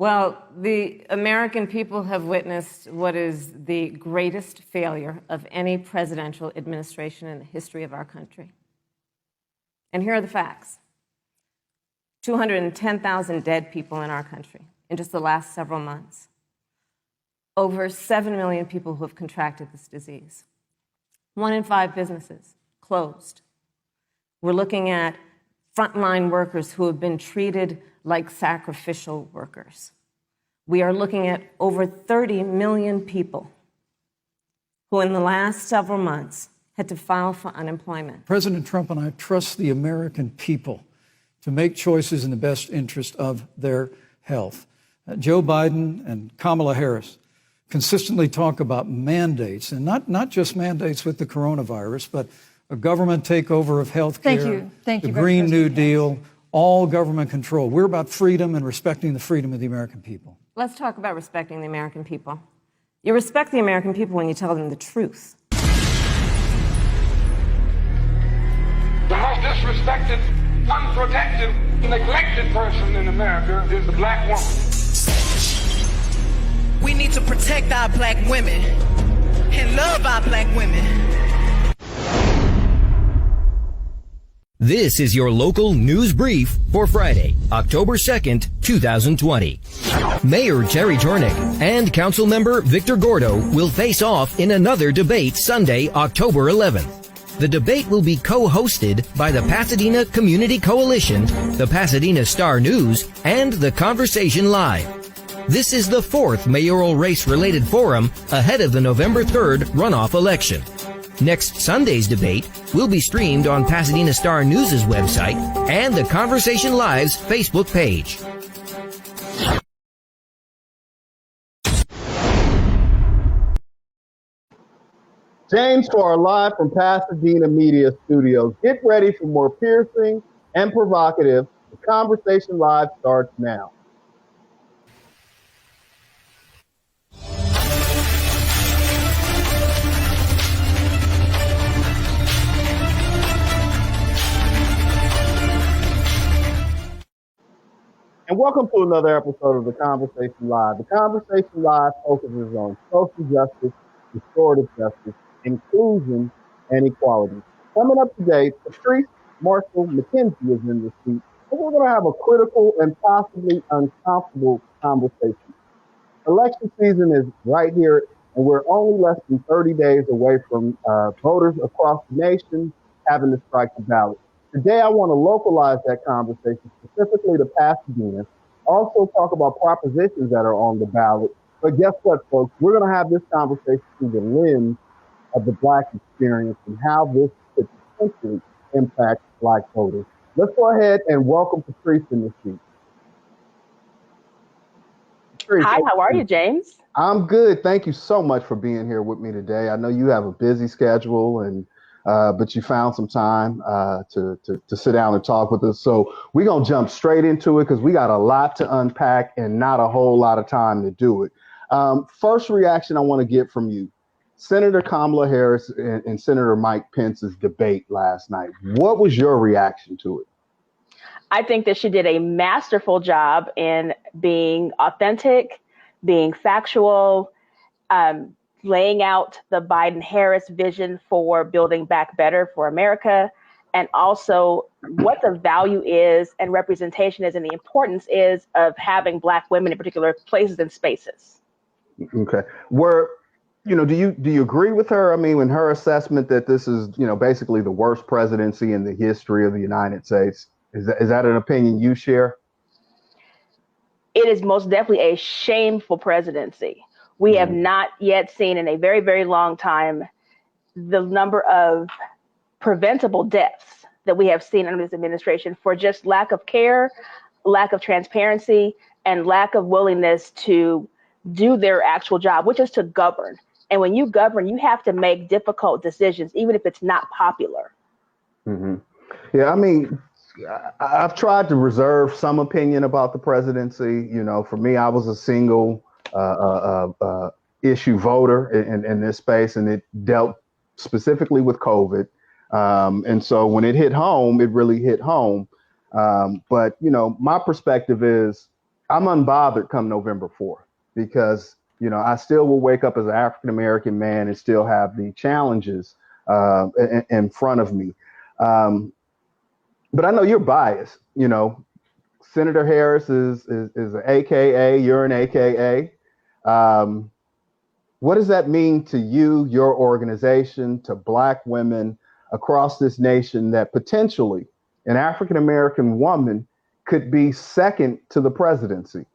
Well, the American people have witnessed what is the greatest failure of any presidential administration in the history of our country. And here are the facts. 210,000 dead people in our country in just the last several months. Over 7 million people who have contracted this disease. 1 in 5 businesses closed. We're looking at frontline workers who have been treated like sacrificial workers. We are looking at over 30 million people who in the last several months had to file for unemployment. President Trump and I trust the American people to make choices in the best interest of their health. Joe Biden and Kamala Harris consistently talk about mandates, and not just mandates with the coronavirus, but a government takeover of health care, the Green New Deal, all government control. We're about freedom and respecting the freedom of the American people. Let's talk about respecting the American people. You respect the American people when you tell them the truth. The most disrespected, unprotected, neglected person in America is the black woman. We need to protect our black women and love our black women. This is your local news brief for Friday, October 2nd, 2020. Mayor Jerry Tornick and Councilmember Victor Gordo will face off in another debate Sunday, October 11th. The debate will be co-hosted by the Pasadena Community Coalition, the Pasadena Star News, and the Conversation.Live. This is the 4th mayoral race-related forum ahead of the November 3rd runoff election. Next Sunday's debate will be streamed on Pasadena Star News' website and the Conversation Live's Facebook page. James Farr live from Pasadena Media Studios. Get ready for more piercing and provocative. The Conversation Live starts now. And welcome to another episode of The Conversation Live. The Conversation Live focuses on social justice, restorative justice, inclusion, and equality. Coming up today, Patrice Marshall McKenzie is in the seat, and we're going to have a critical and possibly uncomfortable conversation. Election season is right here, and we're only less than 30 days away from voters across the nation having to strike the ballot. Today, I want to localize that conversation specifically to Pasadena. Also talk about propositions that are on the ballot. But guess what, folks? We're going to have this conversation through the lens of the Black experience and how this could potentially impact Black voters. Let's go ahead and welcome Patrice in the seat. Patrice, hi, how are you, James? I'm good. Thank you so much for being here with me today. I know you have a busy schedule, and but you found some time to sit down and talk with us. So we're going to jump straight into it because we got a lot to unpack and not a whole lot of time to do it. First reaction I want to get from you. Senator Kamala Harris and Senator Mike Pence's debate last night. What was your reaction to it? I think that she did a masterful job in being authentic, being factual, laying out the Biden-Harris vision for building back better for America, and also what the value is and representation is and the importance is of having Black women in particular places and spaces. Okay. Do you agree with her? I mean, in her assessment that this is, basically the worst presidency in the history of the United States, is that an opinion you share? It is most definitely a shameful presidency. We have not yet seen in a very, very long time the number of preventable deaths that we have seen under this administration for just lack of care, lack of transparency, and lack of willingness to do their actual job, which is to govern. And when you govern, you have to make difficult decisions, even if it's not popular. Mm-hmm. Yeah, I mean, I've tried to reserve some opinion about the presidency. For me, I was a single issue voter in this space, and it dealt specifically with COVID. And so when it hit home, it really hit home. But my perspective is I'm unbothered come November 4th because, I still will wake up as an African-American man and still have the challenges in front of me. But I know you're biased. Senator Harris is an AKA, you're an AKA. What does that mean to you, your organization, to Black women across this nation that potentially an African-American woman could be second to the presidency?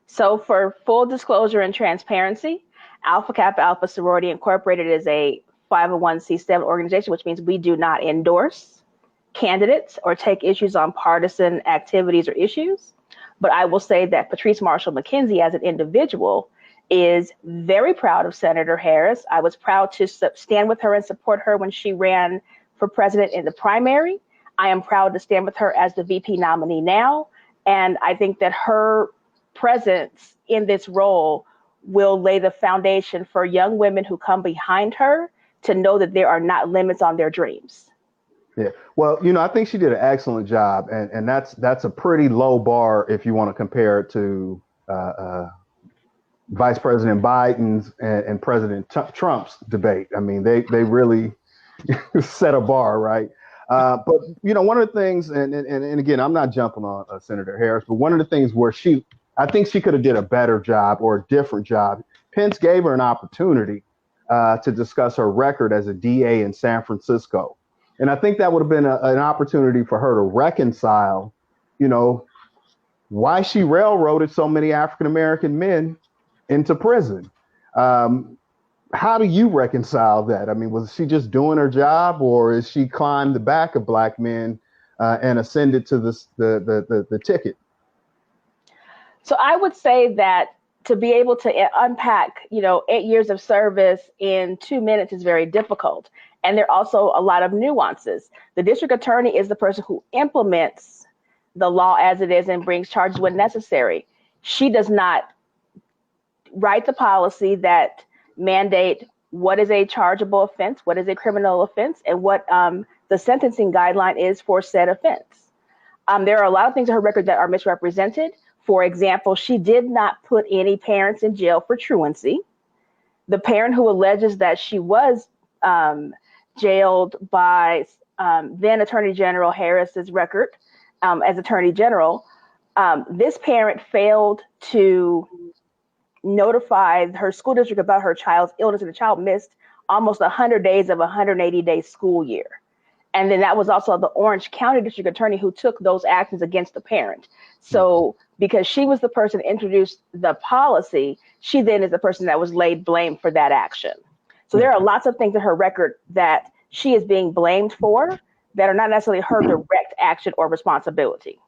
So for full disclosure and transparency, Alpha Kappa Alpha Sorority Incorporated is a 501c7 organization, which means we do not endorse candidates or take issues on partisan activities or issues. But I will say that Patrice Marshall McKenzie as an individual is very proud of Senator Harris. I was proud to stand with her and support her when she ran for president in the primary. I am proud to stand with her as the VP nominee now. And I think that her presence in this role will lay the foundation for young women who come behind her to know that there are not limits on their dreams. Yeah, well, I think she did an excellent job, and that's a pretty low bar if you want to compare it to Vice President Biden's and President Trump's debate. I mean, they really set a bar, right? But one of the things, and again, I'm not jumping on Senator Harris, but one of the things where I think she could have did a better job or a different job. Pence gave her an opportunity to discuss her record as a DA in San Francisco. And I think that would have been an opportunity for her to reconcile, why she railroaded so many African-American men into prison. How do you reconcile that? I mean, was she just doing her job, or is she climbed the back of Black men and ascended to the ticket? So I would say that to be able to unpack, 8 years of service in 2 minutes is very difficult. And there are also a lot of nuances. The district attorney is the person who implements the law as it is and brings charges when necessary. She does not write the policy that mandate what is a chargeable offense, what is a criminal offense, and what the sentencing guideline is for said offense. There are a lot of things in her record that are misrepresented. For example, she did not put any parents in jail for truancy. The parent who alleges that she was jailed by then Attorney General Harris's record as Attorney General, this parent failed to notify her school district about her child's illness, and the child missed almost 100 days of a 180-day school year. And then that was also the Orange County District Attorney who took those actions against the parent. So because she was the person that introduced the policy, she then is the person that was laid blame for that action. So there are lots of things in her record that she is being blamed for that are not necessarily her direct action or responsibility.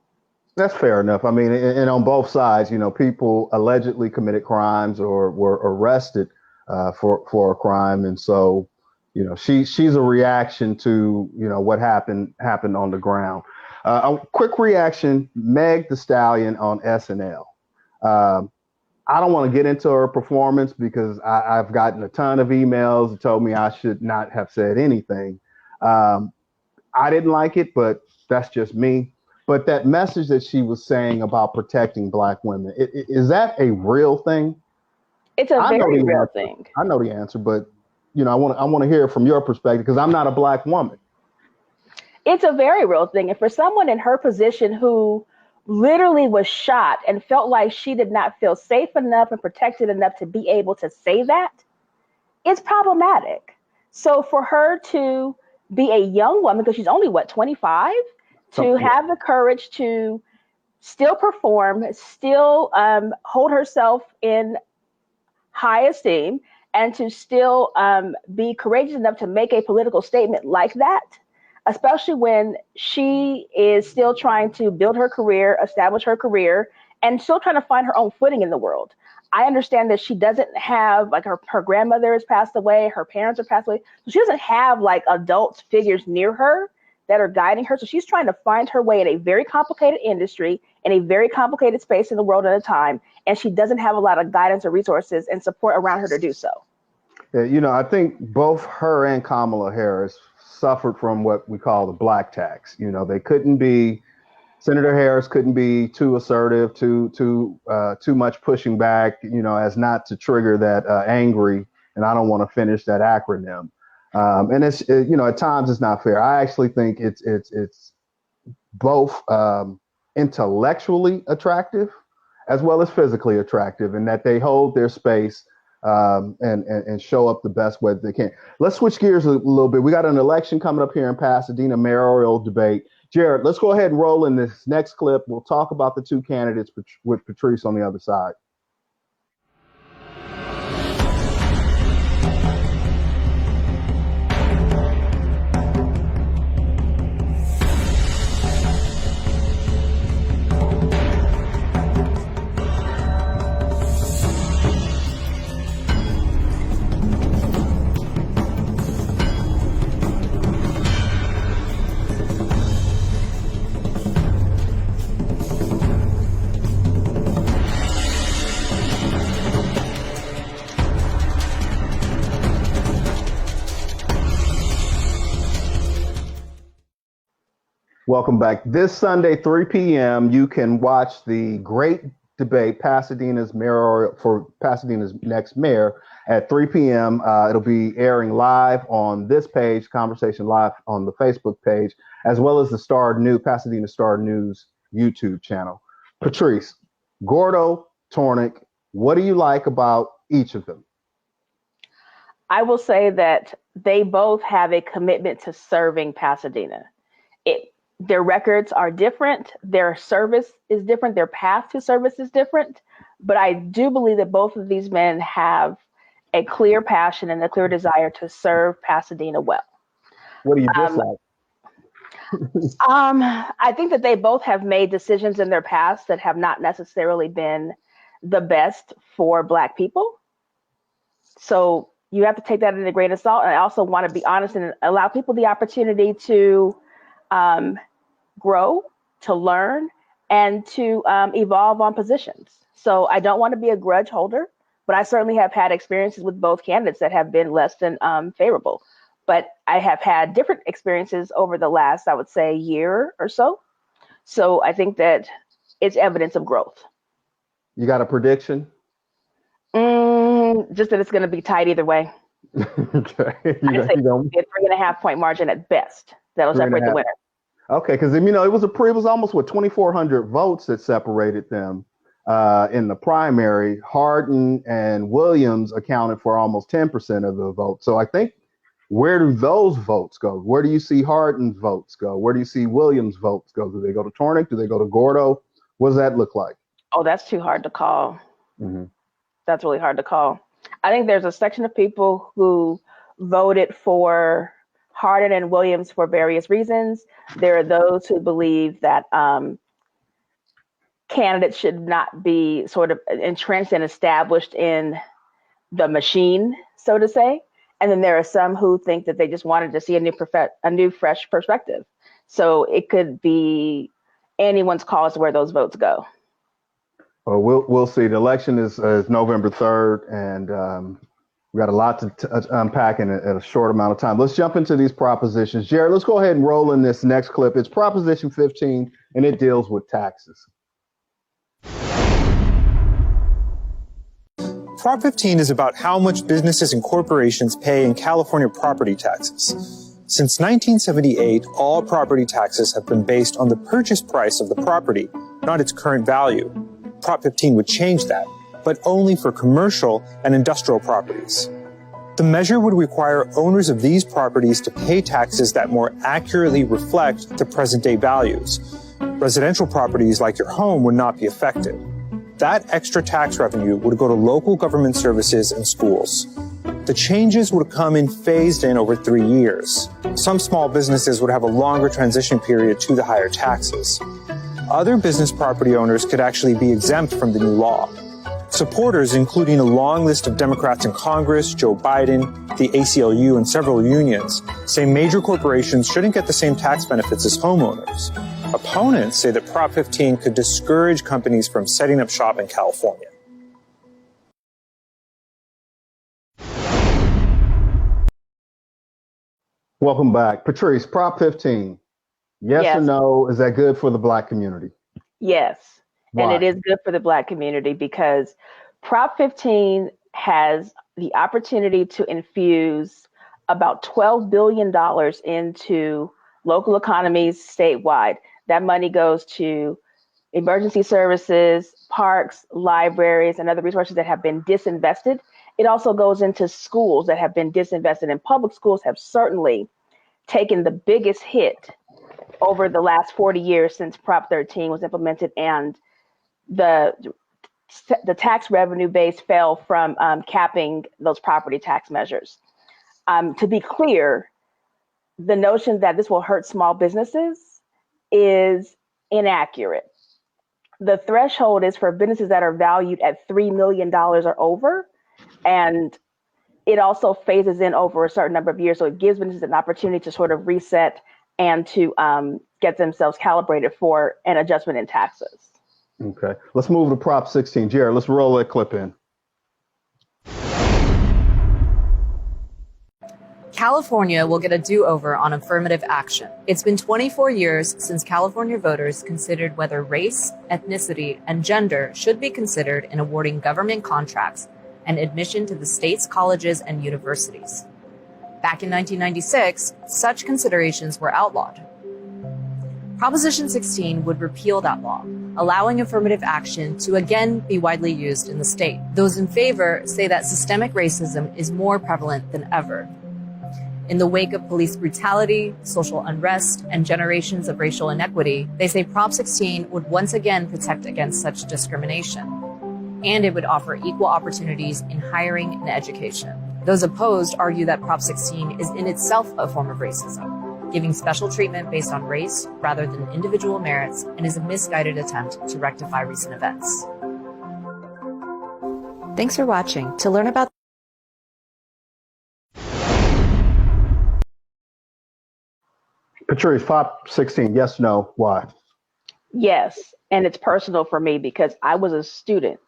That's fair enough. I mean, and on both sides, people allegedly committed crimes or were arrested for a crime. And so, she's a reaction to, what happened on the ground. A quick reaction, Meg Thee Stallion on SNL. I don't want to get into her performance because I've gotten a ton of emails that told me I should not have said anything. I didn't like it, but that's just me. But that message that she was saying about protecting Black women, is that a real thing? It's a very real thing. I know the answer, but I want to hear it from your perspective because I'm not a Black woman. It's a very real thing. And for someone in her position who literally was shot and felt like she did not feel safe enough and protected enough to be able to say that, it's problematic. So for her to be a young woman, because she's only 25, to have the courage to still perform, still hold herself in high esteem, and to still be courageous enough to make a political statement like that, especially when she is still trying to build her career, establish her career, and still trying to find her own footing in the world. I understand that she doesn't have, her grandmother has passed away, her parents are passed away, so she doesn't have adult figures near her that are guiding her. So she's trying to find her way in a very complicated industry, in a very complicated space in the world at a time, and she doesn't have a lot of guidance or resources and support around her to do so. Yeah, I think both her and Kamala Harris suffered from what we call the black tax. They couldn't be Senator Harris couldn't be too assertive, too much pushing back, as not to trigger that angry, and I don't want to finish that acronym. And at times it's not fair. I actually think it's both intellectually attractive as well as physically attractive, and that they hold their space and show up the best way that they can. Let's switch gears a little bit. We got an election coming up here in Pasadena, mayoral debate. Jared, let's go ahead and roll in this next clip. We'll talk about the two candidates with Patrice on the other side. Welcome back. This Sunday, 3 p.m., you can watch the great debate, Pasadena's next mayor, at 3 p.m. It'll be airing live on this page, Conversation.Live on the Facebook page, as well as the Pasadena Star News YouTube channel. Patrice, Gordo, Tornick, what do you like about each of them? I will say that they both have a commitment to serving Pasadena. Their records are different, their service is different, their path to service is different, but I do believe that both of these men have a clear passion and a clear desire to serve Pasadena well. What do you dislike? I think that they both have made decisions in their past that have not necessarily been the best for Black people. So you have to take that in a grain of salt. And I also want to be honest and allow people the opportunity to grow, to learn, and to evolve on positions. So I don't want to be a grudge holder, but I certainly have had experiences with both candidates that have been less than favorable. But I have had different experiences over the last, I would say, year or so. So I think that it's evidence of growth. You got a prediction? Just that it's going to be tight either way. Okay. I'd say a 3.5 point margin at best. That'll separate the winner. Okay, because it was almost 2,400 votes that separated them in the primary. Hardin and Williams accounted for almost 10% of the vote. So I think, where do those votes go? Where do you see Hardin's votes go? Where do you see Williams' votes go? Do they go to Tornick? Do they go to Gordo? What does that look like? Oh, that's too hard to call. Mm-hmm. That's really hard to call. I think there's a section of people who voted for Hardin and Williams for various reasons. There are those who believe that candidates should not be sort of entrenched and established in the machine, so to say. And then there are some who think that they just wanted to see a new fresh perspective. So it could be anyone's call as to where those votes go. Well, we'll see. The election is November 3rd, and we got a lot to unpack in a short amount of time. Let's jump into these propositions. Jared, let's go ahead and roll in this next clip. It's Proposition 15, and it deals with taxes. Prop 15 is about how much businesses and corporations pay in California property taxes. Since 1978, all property taxes have been based on the purchase price of the property, not its current value. Prop 15 would change that, but only for commercial and industrial properties. The measure would require owners of these properties to pay taxes that more accurately reflect the present-day values. Residential properties like your home would not be affected. That extra tax revenue would go to local government services and schools. The changes would come in phased in over 3 years. Some small businesses would have a longer transition period to the higher taxes. Other business property owners could actually be exempt from the new law. Supporters, including a long list of Democrats in Congress, Joe Biden, the ACLU, and several unions, say major corporations shouldn't get the same tax benefits as homeowners. Opponents say that Prop 15 could discourage companies from setting up shop in California. Welcome back. Patrice, Prop 15. Yes or no? Is that good for the Black community? Yes. Why? And it is good for the Black community because Prop 15 has the opportunity to infuse about $12 billion into local economies statewide. That money goes to emergency services, parks, libraries, and other resources that have been disinvested. It also goes into schools that have been disinvested, and public schools have certainly taken the biggest hit over the last 40 years since Prop 13 was implemented, and the tax revenue base fell from capping those property tax measures. To be clear, the notion that this will hurt small businesses is inaccurate. The threshold is for businesses that are valued at $3 million or over, and it also phases in over a certain number of years. So it gives businesses an opportunity to sort of reset and to get themselves calibrated for an adjustment in taxes. Okay, let's move to Prop 16. Jared, let's roll that clip in. California will get a do-over on affirmative action. It's been 24 years since California voters considered whether race, ethnicity, and gender should be considered in awarding government contracts and admission to the state's colleges and universities. Back in 1996, such considerations were outlawed. Proposition 16 would repeal that law, allowing affirmative action to again be widely used in the state. Those in favor say that systemic racism is more prevalent than ever. In the wake of police brutality, social unrest, and generations of racial inequity, they say Prop 16 would once again protect against such discrimination. And it would offer equal opportunities in hiring and education. Those opposed argue that Prop 16 is in itself a form of racism, giving special treatment based on race rather than individual merits, and is a misguided attempt to rectify recent events. Thanks for watching. To learn about Patrice, Prop 16, yes, no, why? Yes, and it's personal for me because I was a student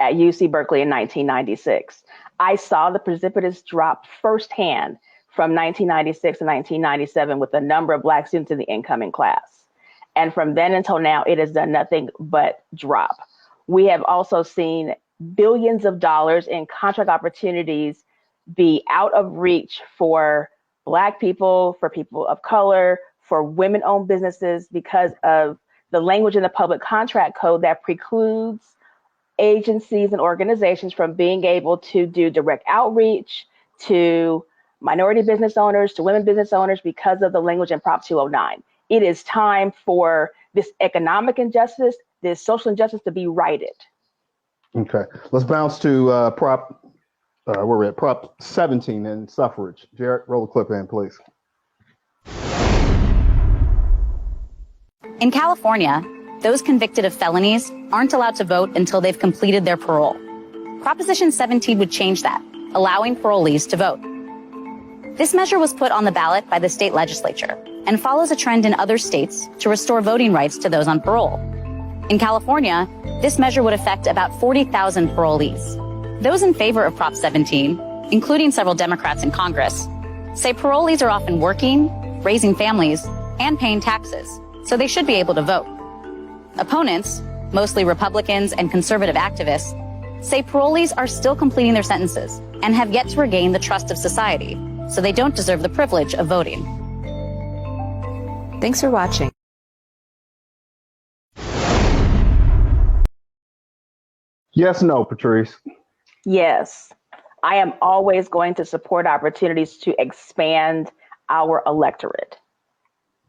at UC Berkeley in 1996. I saw the precipitous drop firsthand from 1996 to 1997 with the number of Black students in the incoming class. And from then until now, it has done nothing but drop. We have also seen billions of dollars in contract opportunities be out of reach for Black people, for people of color, for women-owned businesses because of the language in the public contract code that precludes agencies and organizations from being able to do direct outreach to minority business owners, to women business owners because of the language in Prop 209. It is time for this economic injustice, this social injustice to be righted. Okay, let's bounce to Prop 17 and suffrage. Jared, roll the clip in, please. In California, those convicted of felonies aren't allowed to vote until they've completed their parole. Proposition 17 would change that, allowing parolees to vote. This measure was put on the ballot by the state legislature and follows a trend in other states to restore voting rights to those on parole. In California, this measure would affect about 40,000 parolees. Those in favor of Prop 17, including several Democrats in Congress, say parolees are often working, raising families, and paying taxes, so they should be able to vote. Opponents, mostly Republicans and conservative activists, say parolees are still completing their sentences and have yet to regain the trust of society, so they don't deserve the privilege of voting. Thanks for watching. Yes, no, Patrice. Yes, I am always going to support opportunities to expand our electorate.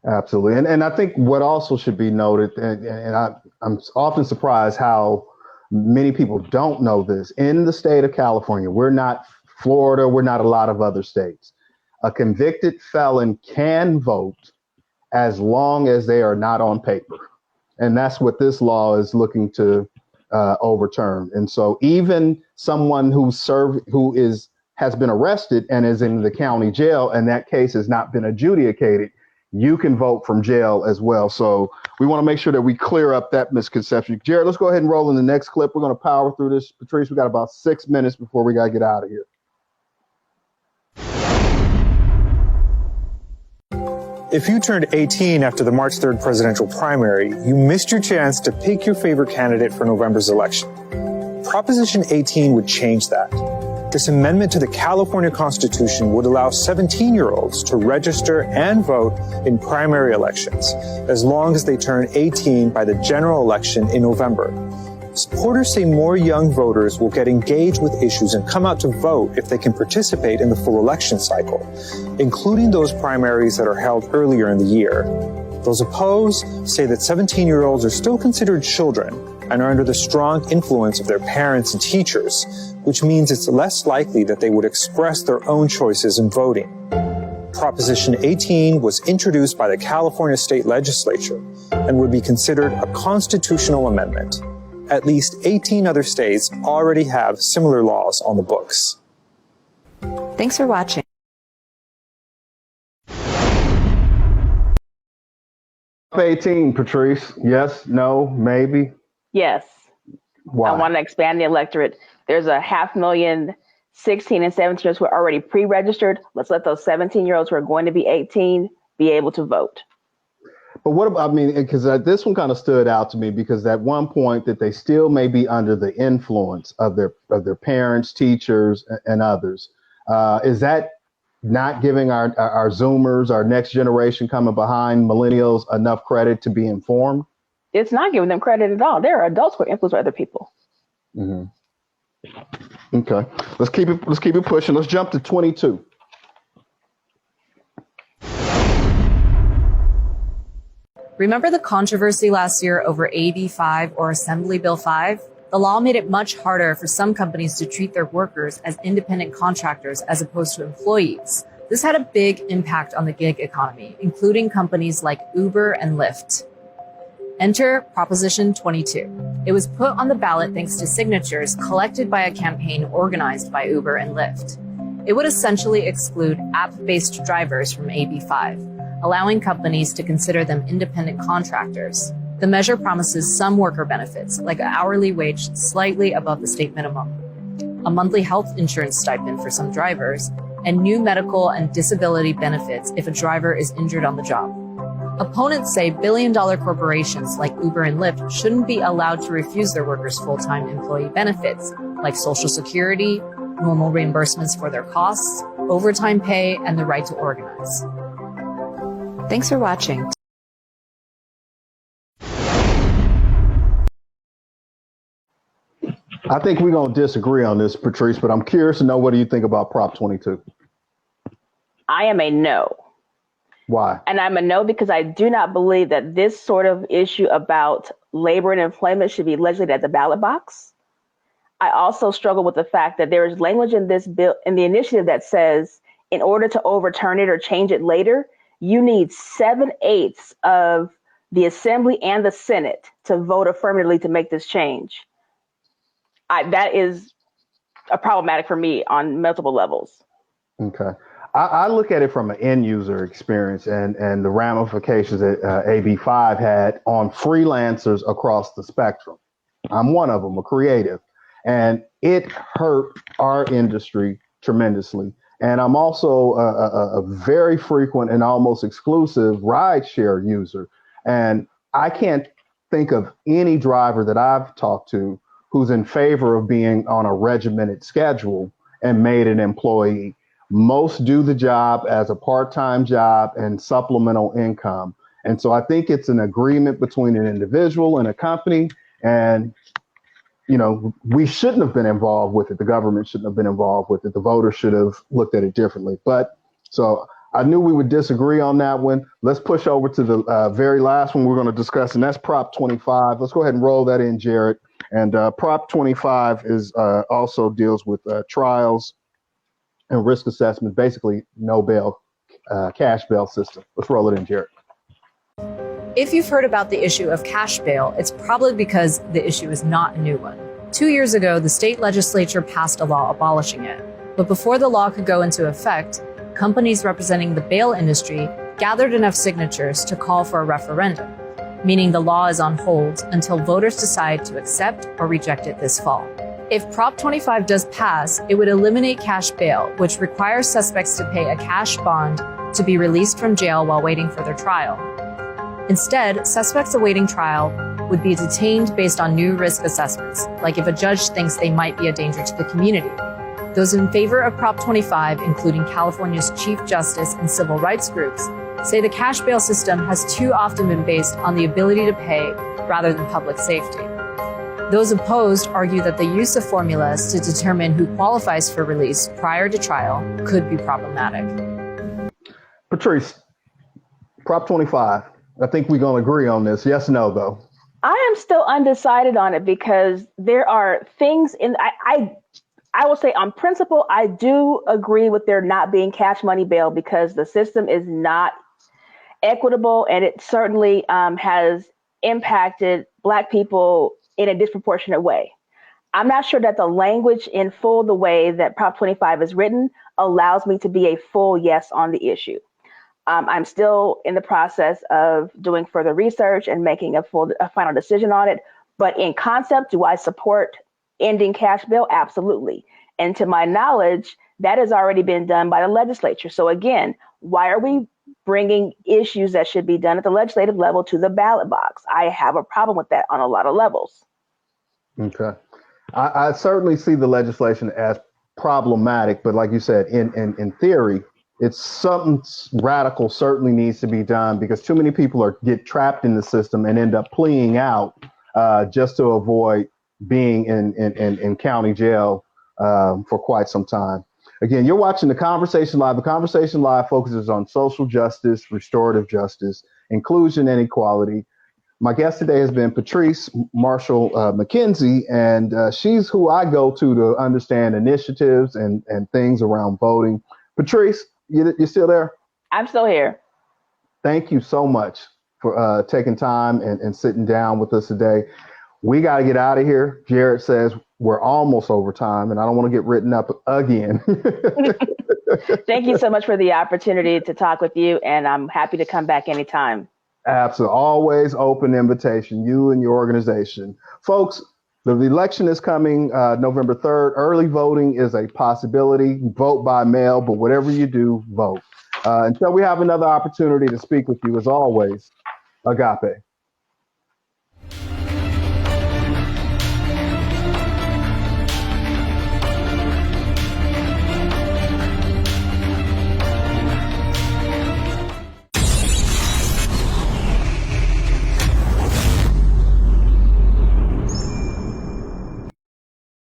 Absolutely. And I think what also should be noted, and I'm often surprised how many people don't know this, in the state of California, we're not Florida, we're not a lot of other states. A convicted felon can vote as long as they are not on paper. And that's what this law is looking to overturn. And so even someone who has been arrested and is in the county jail, and that case has not been adjudicated, you can vote from jail as well. So we want to make sure that we clear up that misconception. Jared, let's go ahead and roll in the next clip. We're going to power through this. Patrice, we got about 6 minutes before we got to get out of here. If you turned 18 after the March 3rd presidential primary, you missed your chance to pick your favorite candidate for November's election. Proposition 18 would change that. This amendment to the California Constitution would allow 17-year-olds to register and vote in primary elections, as long as they turn 18 by the general election in November. Supporters say more young voters will get engaged with issues and come out to vote if they can participate in the full election cycle, including those primaries that are held earlier in the year. Those opposed say that 17-year-olds are still considered children and are under the strong influence of their parents and teachers, which means it's less likely that they would express their own choices in voting. Proposition 18 was introduced by the California State Legislature and would be considered a constitutional amendment. At least 18 other states already have similar laws on the books. Thanks for watching. Prop 18, Patrice. Yes, no, maybe? Yes. Why? I want to expand the electorate. There's 500,000 16 and 17-year-olds who are already pre-registered. Let's let those 17-year-olds who are going to be 18 be able to vote. But what about, I mean, because this one kind of stood out to me because at one point that they still may be under the influence of their parents, teachers, and others. Is that not giving our Zoomers, our next generation coming behind millennials enough credit to be informed? It's not giving them credit at all. There are adults who are influenced by other people. Mm-hmm. Okay, let's keep it pushing. Let's jump to 22. Remember the controversy last year over AB 5 or Assembly Bill 5? The law made it much harder for some companies to treat their workers as independent contractors as opposed to employees. This had a big impact on the gig economy, including companies like Uber and Lyft. Enter Proposition 22. It was put on the ballot thanks to signatures collected by a campaign organized by Uber and Lyft. It would essentially exclude app-based drivers from AB 5, allowing companies to consider them independent contractors. The measure promises some worker benefits, like an hourly wage slightly above the state minimum, a monthly health insurance stipend for some drivers, and new medical and disability benefits if a driver is injured on the job. Opponents say billion-dollar corporations like Uber and Lyft shouldn't be allowed to refuse their workers full-time employee benefits, like Social Security, normal reimbursements for their costs, overtime pay, and the right to organize. Thanks for watching. I think we're going to disagree on this, Patrice, but I'm curious to know, what do you think about Prop 22? I am a no. Why? And I'm a no because I do not believe that this sort of issue about labor and employment should be legislated at the ballot box. I also struggle with the fact that there is language in this bill, in the initiative, that says in order to overturn it or change it later, you need 7/8 of the Assembly and the Senate to vote affirmatively to make this change. That is problematic for me on multiple levels. Okay. I look at it from an end user experience and the ramifications that AB 5 had on freelancers across the spectrum. I'm one of them, a creative, and it hurt our industry tremendously. And I'm also a very frequent and almost exclusive rideshare user. And I can't think of any driver that I've talked to who's in favor of being on a regimented schedule and made an employee. Most do the job as a part-time job and supplemental income. And so I think it's an agreement between an individual and a company. And, you know, we shouldn't have been involved with it. The government shouldn't have been involved with it. The voters should have looked at it differently. But so I knew we would disagree on that one. Let's push over to the very last one we're going to discuss, and that's Prop 25. Let's go ahead and roll that in, Jared. And Prop 25 is also deals with trials and risk assessment, basically no bail, cash bail system. Let's roll it in, Jared. If you've heard about the issue of cash bail, it's probably because the issue is not a new one. 2 years ago, the state legislature passed a law abolishing it. But before the law could go into effect, companies representing the bail industry gathered enough signatures to call for a referendum, meaning the law is on hold until voters decide to accept or reject it this fall. If Prop 25 does pass, it would eliminate cash bail, which requires suspects to pay a cash bond to be released from jail while waiting for their trial. Instead, suspects awaiting trial would be detained based on new risk assessments, like if a judge thinks they might be a danger to the community. Those in favor of Prop 25, including California's Chief Justice and civil rights groups, say the cash bail system has too often been based on the ability to pay rather than public safety. Those opposed argue that the use of formulas to determine who qualifies for release prior to trial could be problematic. Patrice, Prop 25. I think we're going to agree on this. Yes, no, though. I am still undecided on it because there are things in, I will say on principle, I do agree with there not being cash money bail because the system is not equitable and it certainly has impacted Black people in a disproportionate way. I'm not sure that the language in full, the way that Prop 25 is written, allows me to be a full yes on the issue. I'm still in the process of doing further research and making a final decision on it. But in concept, do I support ending cash bail? Absolutely. And to my knowledge, that has already been done by the legislature. So again, why are we bringing issues that should be done at the legislative level to the ballot box? I have a problem with that on a lot of levels. Okay. I certainly see the legislation as problematic, but like you said, in theory, it's something radical certainly needs to be done because too many people get trapped in the system and end up pleading out just to avoid being in county jail for quite some time. Again, you're watching The Conversation Live. The Conversation Live focuses on social justice, restorative justice, inclusion, and equality. My guest today has been Patrice Marshall McKenzie, and she's who I go to understand initiatives and things around voting. Patrice, you still there? I'm still here. Thank you so much for taking time and sitting down with us today. We got to get out of here. Jared says we're almost over time, and I don't want to get written up again. Thank you so much for the opportunity to talk with you, and I'm happy to come back anytime. Absolutely. Always open invitation, you and your organization. Folks, the election is coming November 3rd. Early voting is a possibility. Vote by mail, but whatever you do, vote. Until we have another opportunity to speak with you, as always, agape.